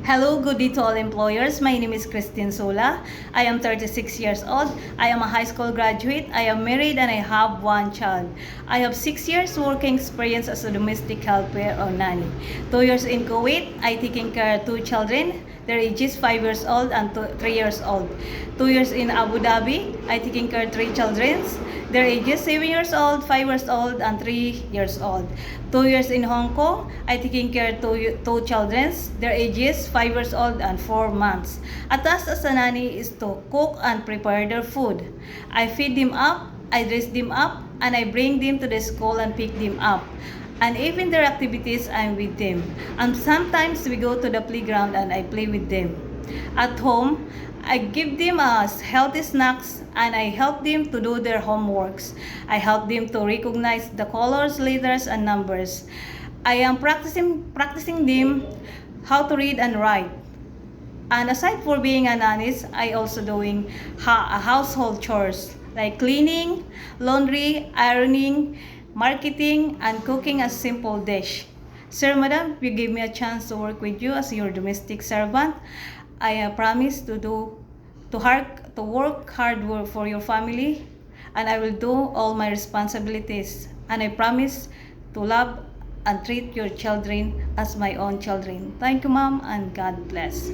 Hello, good day to all employers. My name is Christine Sola. I am 36 years old. I am a high school graduate. I am married and I have one child. I have 6 years working experience as a domestic helper or nanny. 2 years in Kuwait, I taking care of 2 children. Their ages 5 years old and 3 years old. 2 years in Abu Dhabi, I taking care of 3 children. Their ages 7 years old, 5 years old, and 3 years old. 2 years in Hong Kong, I taking care of 2 children. Their ages 5 years old and 4 months. A task as a nanny is to cook and prepare their food. I feed them up, I dress them up, and I bring them to the school and pick them up. And even their activities, I'm with them. And sometimes we go to the playground and I play with them. At home, I give them healthy snacks and I help them to do their homeworks. I help them to recognize the colors, letters, and numbers. I am practicing them how to read and write. And aside for being an honest, I also doing household chores like cleaning, laundry, ironing, marketing, and cooking a simple dish. Sir, madam, you give me a chance to work with you as your domestic servant. I promise to work hard for your family, and I will do all my responsibilities. And I promise to love and treat your children as my own children. Thank you, ma'am, and God bless.